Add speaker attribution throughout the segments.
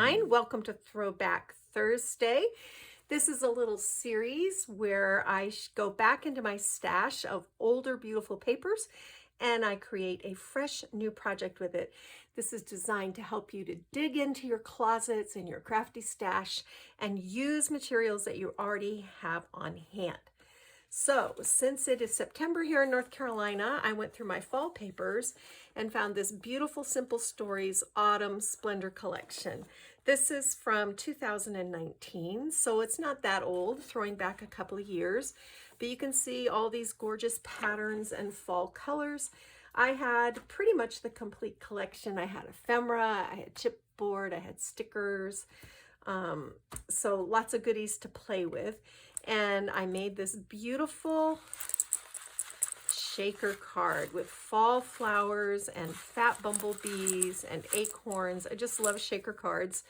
Speaker 1: sunshine. Welcome to Throwback Thursday. This is a little series where I go back into my stash of older beautiful papers and I create a fresh new project with it. This is designed to help you to dig into your closets and your crafty stash and use materials that you already have on hand. So since it is September here in North Carolina, I went through my fall papers and found this beautiful Simple Stories Autumn Splendor collection. This is from 2019, so it's not that old, throwing back a couple of years, but you can see all these gorgeous patterns and fall colors. I had pretty much the complete collection. I had ephemera, I had chipboard, I had stickers, so lots of goodies to play with. And I made this beautiful shaker card with fall flowers and fat bumblebees and acorns. I just love shaker cards.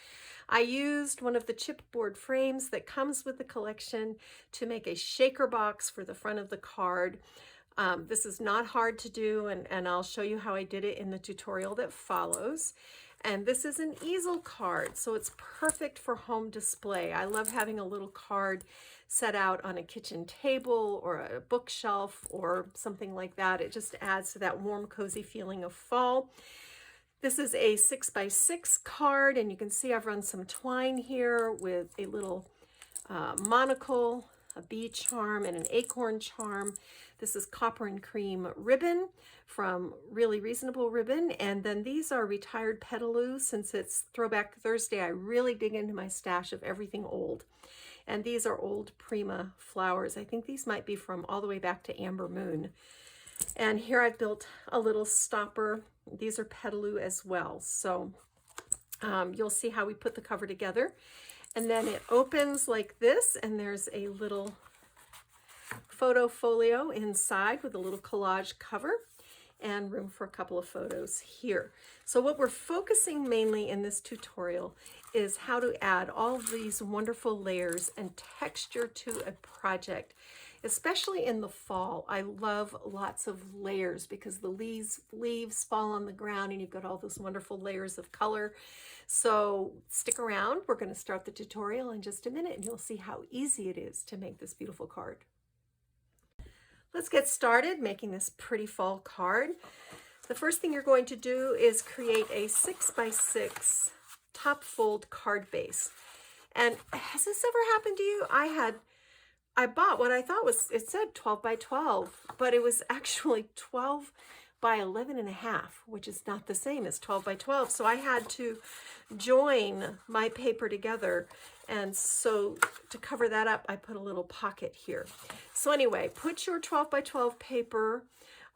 Speaker 1: I used one of the chipboard frames that comes with the collection to make a shaker box for the front of the card. This is not hard to do, and I'll show you how I did it in the tutorial that follows. And this is an easel card, so it's perfect for home display. I love having a little card set out on a kitchen table or a bookshelf or something like that. It just adds to that warm, cozy feeling of fall. This is a 6x6 card, and you can see I've run some twine here with a little monocle, a bee charm, and an acorn charm. This is copper and cream ribbon from Really Reasonable Ribbon. And then these are retired Petaloo. Since it's Throwback Thursday, I really dig into my stash of everything old. And these are old Prima flowers. I think these might be from all the way back to Amber Moon. And here I've built a little stopper. These are Petaloo as well. So you'll see how we put the cover together. And then it opens like this, and there's a little photo folio inside with a little collage cover and room for a couple of photos here. So what we're focusing mainly in this tutorial is how to add all of these wonderful layers and texture to a project, especially in the fall. I love lots of layers because the leaves fall on the ground and you've got all those wonderful layers of color. So stick around. We're going to start the tutorial in just a minute and you'll see how easy it is to make this beautiful card. Let's get started making this pretty fall card. The first thing you're going to do is create a 6x6 top fold card base. And has this ever happened to you? I bought what I thought was, it said 12 by 12, but it was actually 12 by 11 and a half, which is not the same as 12 by 12. So I had to join my paper together. And so to cover that up, I put a little pocket here. So anyway, put your 12 by 12 paper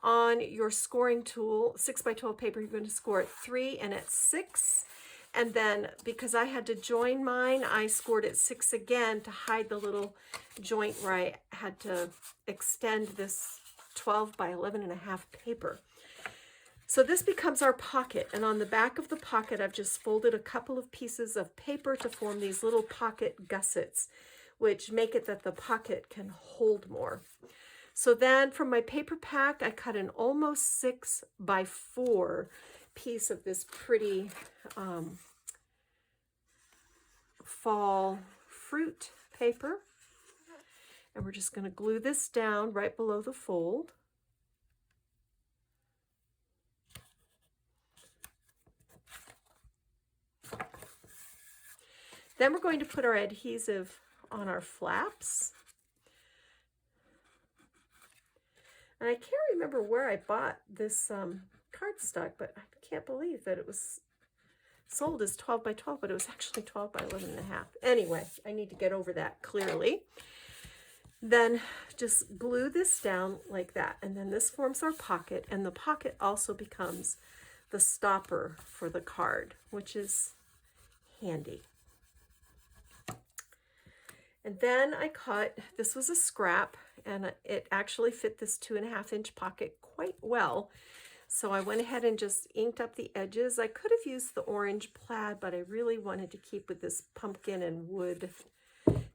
Speaker 1: on your scoring tool, 6 by 12 paper. You're going to score at 3 and at 6. And then because I had to join mine, I scored at 6 again to hide the little joint where I had to extend this 12 by 11 and a half paper. So this becomes our pocket, and on the back of the pocket I've just folded a couple of pieces of paper to form these little pocket gussets, which make it that the pocket can hold more. So then from my paper pack I cut an almost 6 by 4 piece of this pretty fall fruit paper, and we're just going to glue this down right below the fold. Then we're going to put our adhesive on our flaps. And I can't remember where I bought this cardstock, but I can't believe that it was sold as 12 by 12, but it was actually 12 by 11 and a half. Anyway, I need to get over that clearly. Then just glue this down like that. And then this forms our pocket, and the pocket also becomes the stopper for the card, which is handy. And then I cut, this was a scrap, and it actually fit this 2.5 inch pocket quite well. So I went ahead and just inked up the edges. I could have used the orange plaid, but I really wanted to keep with this pumpkin and wood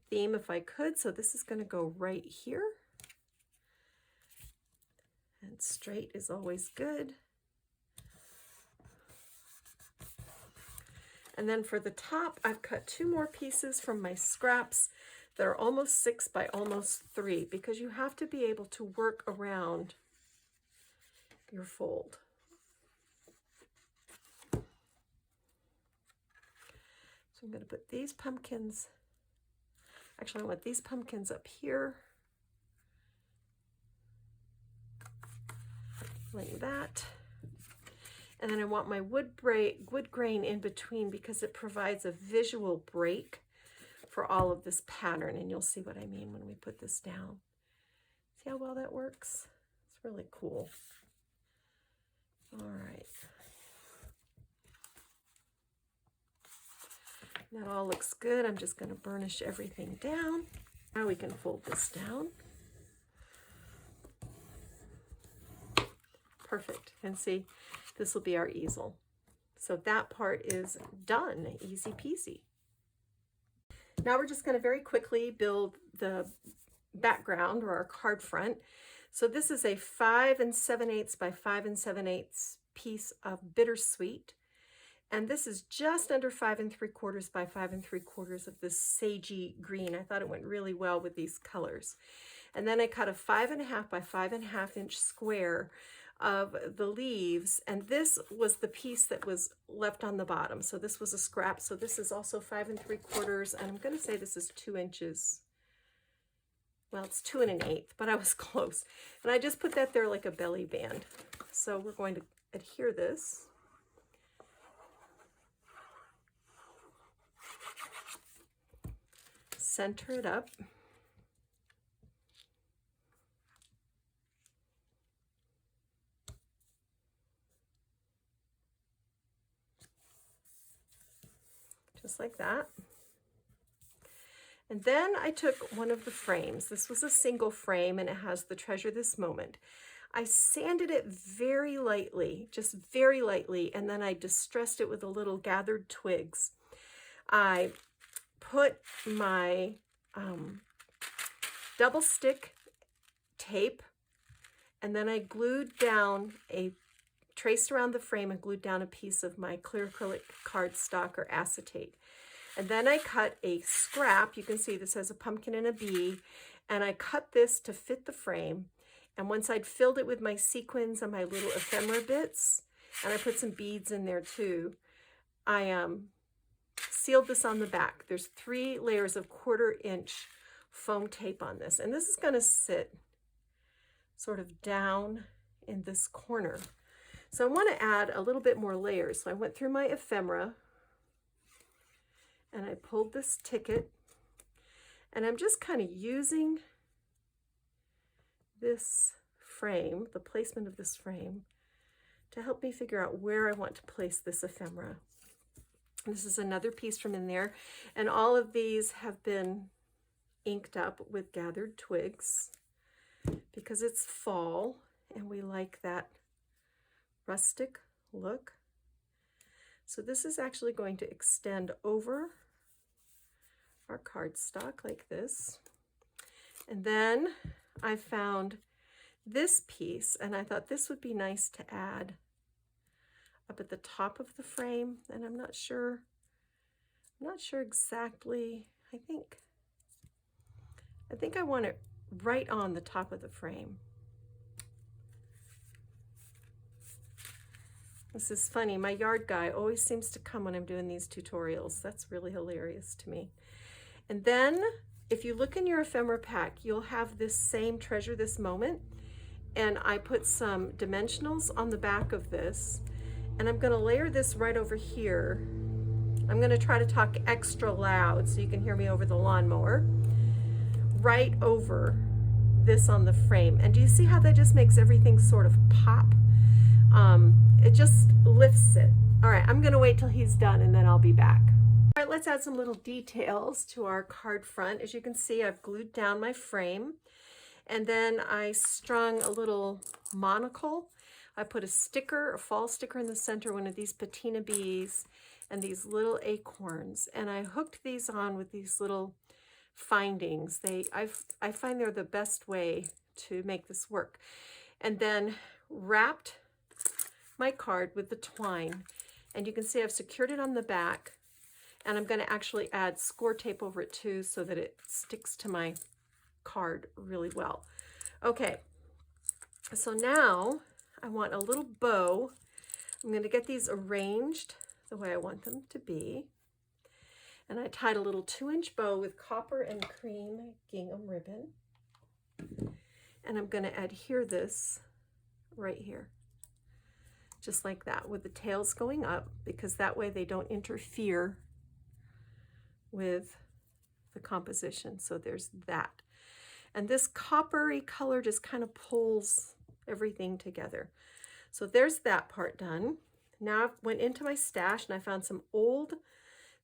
Speaker 1: theme if I could. So this is going to go right here. And straight is always good. And then for the top, I've cut 2 more pieces from my scraps that are almost 6 by almost 3, because you have to be able to work around your fold. So I'm going to put these pumpkins, actually I want these pumpkins up here, like that. And then I want my wood grain in between, because it provides a visual break for all of this pattern, and you'll see what I mean when we put this down. See how well that works? It's really cool. All right. That all looks good. I'm just going to burnish everything down. Now we can fold this down. Perfect. And see, this will be our easel. So that part is done, easy peasy. Now we're just going to very quickly build the background, or our card front. So this is a 5 7/8 by 5 7/8 piece of bittersweet. And this is just under 5 3/4 by 5 3/4 of this sagey green. I thought it went really well with these colors. And then I cut a 5 1/2 by 5 1/2 inch square of the leaves, and this was the piece that was left on the bottom. So this was a scrap. So this is also 5 3/4, and I'm going to say this is 2 inches. Well, it's 2 1/8, but I was close. And I just put that there like a belly band. So we're going to adhere this. Center it up. Just like that. And then I took one of the frames. This was a single frame, and it has the Treasure This Moment. I sanded it very lightly, just very lightly, and then I distressed it with a little gathered twigs. I put my double stick tape, and then I glued down traced around the frame and glued down a piece of my clear acrylic cardstock or acetate. And then I cut a scrap. You can see this has a pumpkin and a bee, and I cut this to fit the frame. And once I'd filled it with my sequins and my little ephemera bits, and I put some beads in there too, I sealed this on the back. There's 3 layers of 1/4 inch foam tape on this, and this is going to sit sort of down in this corner. So I want to add a little bit more layers. So I went through my ephemera, and I pulled this ticket, and I'm just kind of using this frame, the placement of this frame, to help me figure out where I want to place this ephemera. This is another piece from in there, and all of these have been inked up with gathered twigs because it's fall and we like that rustic look. So this is actually going to extend over our cardstock like this. And then I found this piece, and I thought this would be nice to add up at the top of the frame, and I'm not sure exactly. I think I want it right on the top of the frame. This is funny. My yard guy always seems to come when I'm doing these tutorials. That's really hilarious to me. And then if you look in your ephemera pack, you'll have this same Treasure This Moment. And I put some dimensionals on the back of this. And I'm going to layer this right over here. I'm going to try to talk extra loud so you can hear me over the lawnmower. Right over this on the frame. And do you see how that just makes everything sort of pop? It just lifts it. All right, I'm going to wait till he's done and then I'll be back. All right, let's add some little details to our card front. As you can see, I've glued down my frame, and then I strung a little monocle. I put a sticker, a fall sticker in the center, one of these patina bees, and these little acorns, and I hooked these on with these little findings. I find they're the best way to make this work. And then wrapped my card with the twine, and you can see I've secured it on the back And I'm going to actually add score tape over it too so that it sticks to my card really well. Okay, so now I want a little bow. I'm going to get these arranged the way I want them to be. And I tied a little 2-inch bow with copper and cream gingham ribbon. And I'm going to adhere this right here, just like that, with the tails going up, because that way they don't interfere with the composition. So there's that. And this coppery color just kind of pulls everything together. So there's that part done. Now I went into my stash and I found some old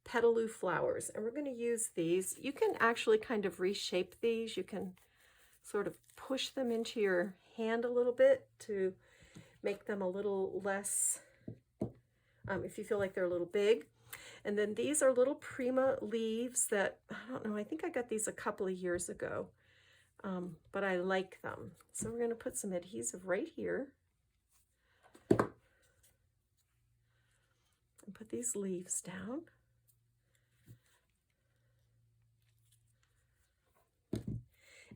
Speaker 1: petaloo flowers, and we're going to use these. You can actually kind of reshape these. You can sort of push them into your hand a little bit to make them a little less, if you feel like they're a little big. And then these are little prima leaves that, I don't know, I think I got these a couple of years ago, but I like them. So we're going to put some adhesive right here and put these leaves down.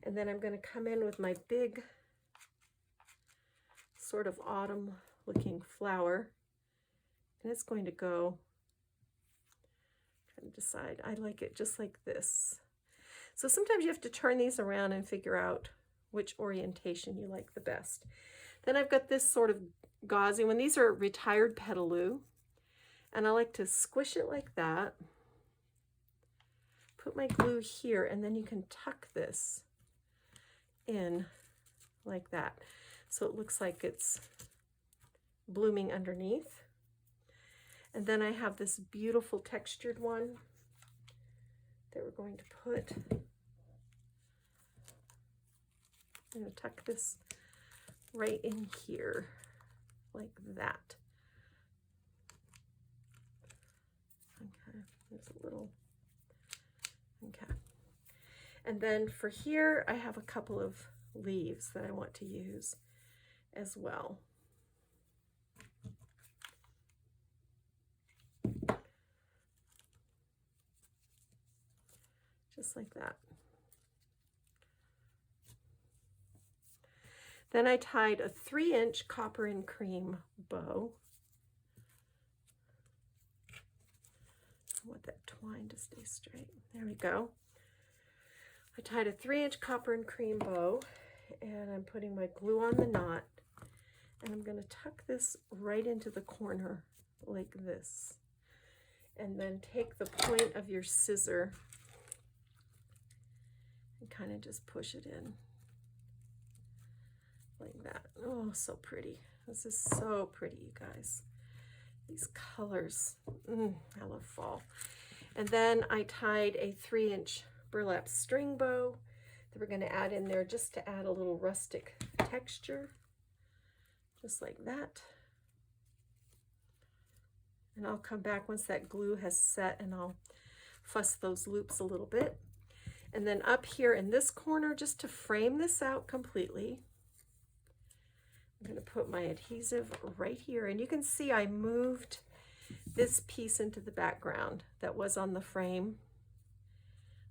Speaker 1: And then I'm going to come in with my big sort of autumn looking flower, and it's going to go, trying to decide, I like it just like this. So sometimes you have to turn these around and figure out which orientation you like the best. Then I've got this sort of gauzy one. These are retired petaloo, and I like to squish it like that, put my glue here, and then you can tuck this in like that, so it looks like it's blooming underneath. And then I have this beautiful textured one that we're going to put. I'm going to tuck this right in here like that. Okay, there's a little, okay. And then for here, I have a couple of leaves that I want to use as well. Just like that. Then I tied a 3-inch copper and cream bow. I want that twine to stay straight. There we go. I tied a 3-inch copper and cream bow, and I'm putting my glue on the knot, and I'm going to tuck this right into the corner like this, and then take the point of your scissor and kind of just push it in like that. Oh, so pretty. This is so pretty, you guys. These colors, I love fall. And then I tied a 3-inch burlap string bow that we're going to add in there just to add a little rustic texture, just like that. And I'll come back once that glue has set and I'll fuss those loops a little bit. And then up here in this corner, just to frame this out completely, I'm going to put my adhesive right here, and you can see I moved this piece into the background that was on the frame.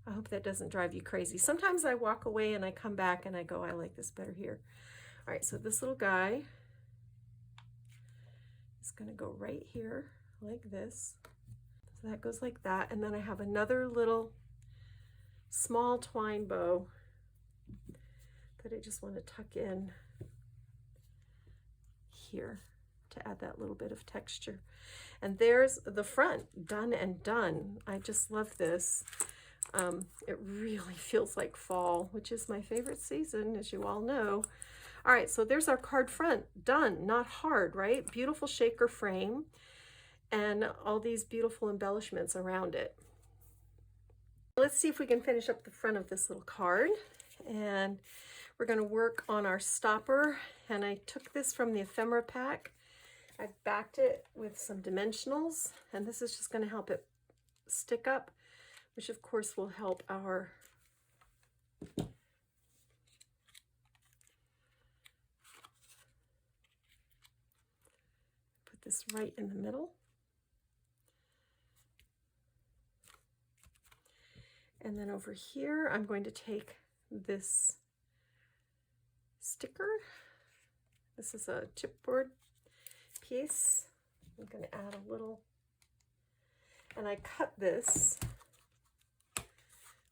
Speaker 1: I hope that doesn't drive you crazy. Sometimes I walk away and I come back and I go, I like this better here. All right, so this little guy is going to go right here like this. So that goes like that. And then I have another little small twine bow that I just want to tuck in here to add that little bit of texture. And there's the front, done and done. I just love this. It really feels like fall, which is my favorite season, as you all know. All right, so there's our card front, done, not hard, right? Beautiful shaker frame and all these beautiful embellishments around it. Let's see if we can finish up the front of this little card. And we're going to work on our stopper. And I took this from the ephemera pack. I backed it with some dimensionals, and this is just going to help it stick up, which of course will help our put this right in the middle. And then over here, I'm going to take this sticker. This is a chipboard piece. I'm going to add a little, and I cut this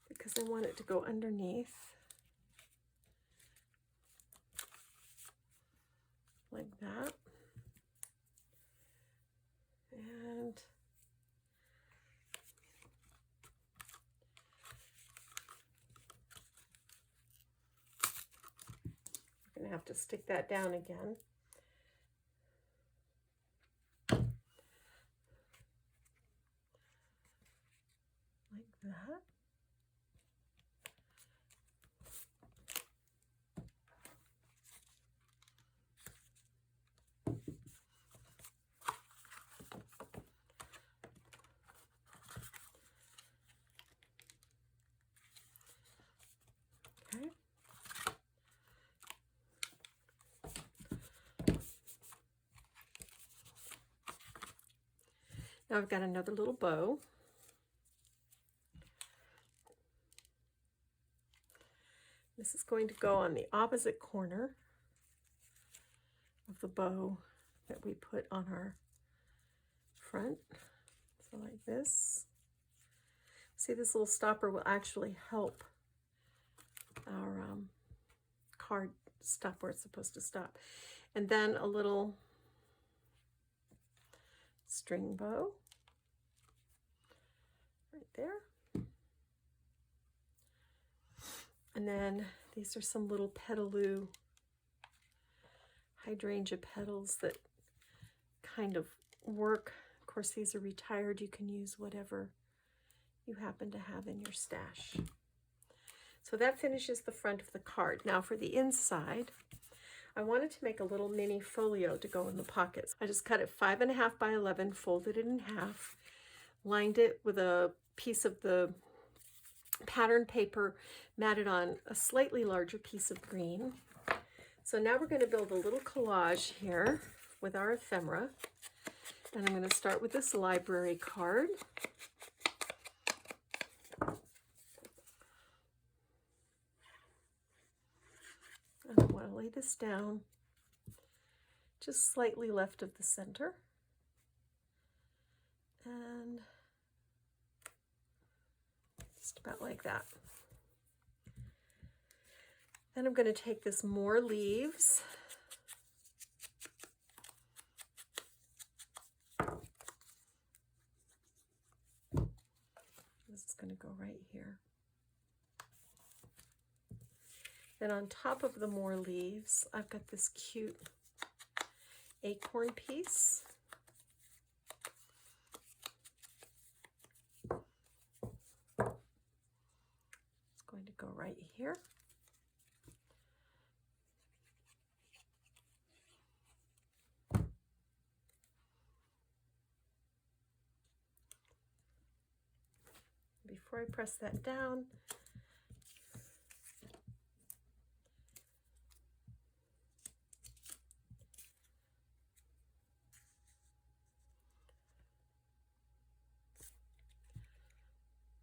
Speaker 1: because I want it to go underneath like that. And I'm going to have to stick that down again. Like that. Okay. Now I've got another little bow. This is going to go on the opposite corner of the bow that we put on our front. So like this. See, this little stopper will actually help our card stop where it's supposed to stop. And then a little string bow right there. And then these are some little petaloo hydrangea petals that kind of work. Of course, these are retired. You can use whatever you happen to have in your stash. So that finishes the front of the card. Now for the inside, I wanted to make a little mini folio to go in the pockets. I just cut it 5.5 by 11, folded it in half, lined it with a piece of the pattern paper, matted on a slightly larger piece of green. So now we're going to build a little collage here with our ephemera. And I'm going to start with this library card. And I want to lay this down just slightly left of the center. And just about like that. Then I'm going to take this more leaves. This is going to go right here. Then on top of the more leaves, I've got this cute acorn piece. It's going to go right here. Before I press that down,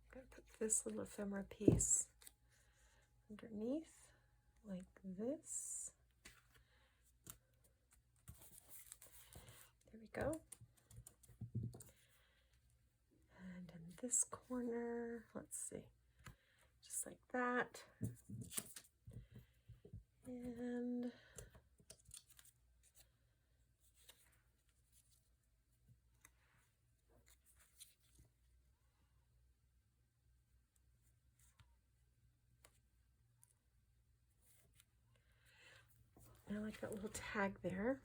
Speaker 1: I'm going to put this little ephemera piece underneath like this. There we go. And in this corner, let's see, just like that. And I like that little tag there.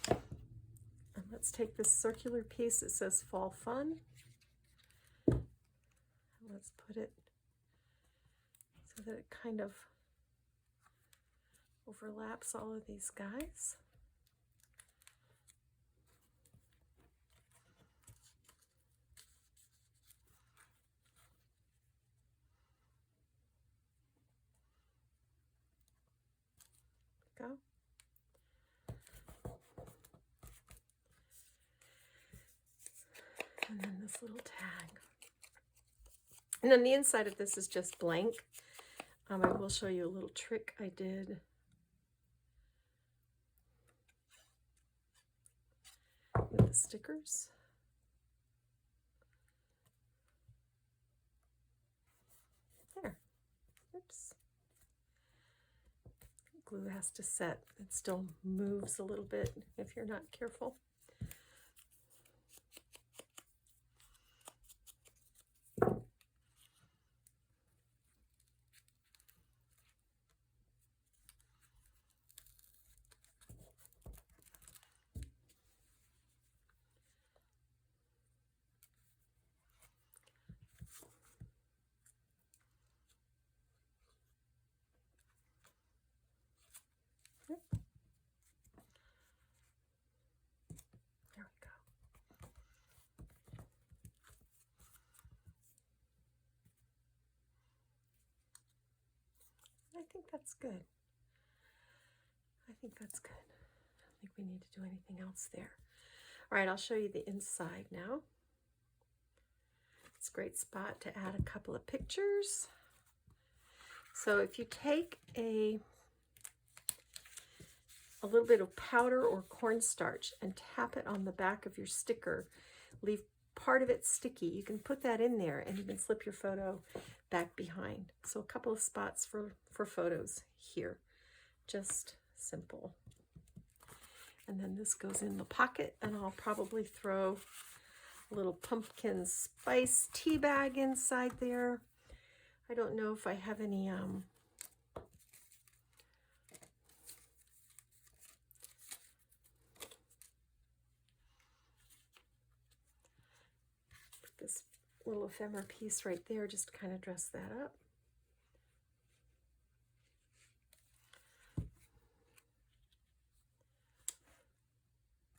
Speaker 1: And let's take this circular piece that says Fall Fun. And let's put it so that it kind of overlaps all of these guys. Go. And then this little tag. And then the inside of this is just blank. I will show you a little trick I did. With the stickers. There. Oops. Glue has to set. It still moves a little bit if you're not careful. There we go. I think that's good. I think that's good. I don't think we need to do anything else there. All right, I'll show you the inside now. It's a great spot to add a couple of pictures. So if you take a little bit of powder or cornstarch and tap it on the back of your sticker, leave part of it sticky, you can put that in there and you can slip your photo back behind. So a couple of spots for photos here. Just simple. And then this goes in the pocket, and I'll probably throw a little pumpkin spice tea bag inside there. I don't know if I have any this little ephemera piece right there, just kind of dress that up.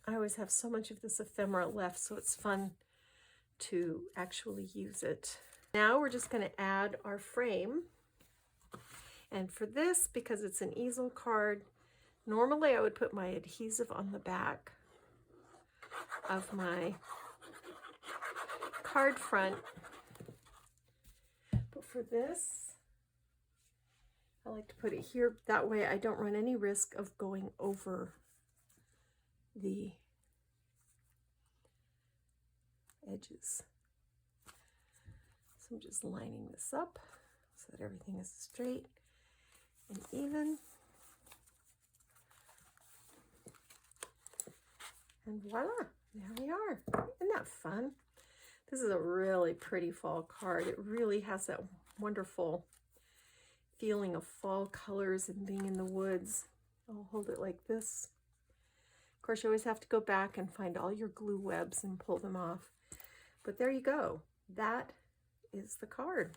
Speaker 1: I always have so much of this ephemera left, so it's fun to actually use it. Now we're just going to add our frame. And for this, because it's an easel card, normally I would put my adhesive on the back of my card front. But for this, I like to put it here. That way I don't run any risk of going over the edges. So I'm just lining this up so that everything is straight and even. And voila, there we are. Isn't that fun? This is a really pretty fall card. It really has that wonderful feeling of fall colors and being in the woods. I'll hold it like this. Of course, you always have to go back and find all your glue webs and pull them off. But there you go. That is the card.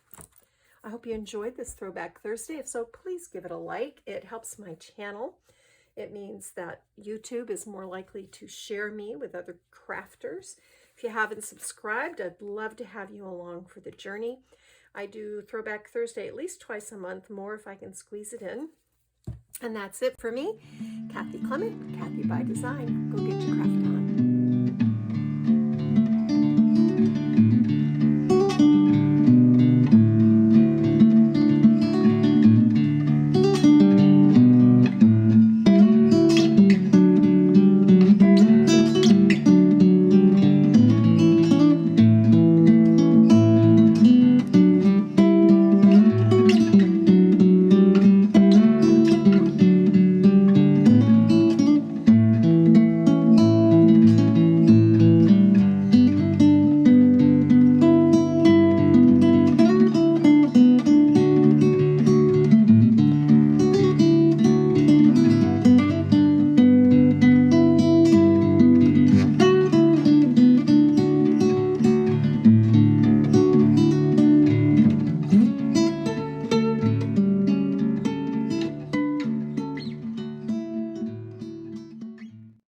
Speaker 1: I hope you enjoyed this Throwback Thursday. If so, please give it a like. It helps my channel. It means that YouTube is more likely to share me with other crafters. If you haven't subscribed, I'd love to have you along for the journey. I do Throwback Thursday at least twice a month, more if I can squeeze it in. And that's it for me, Kathy Clement, Kathy by Design. Go get your craft on.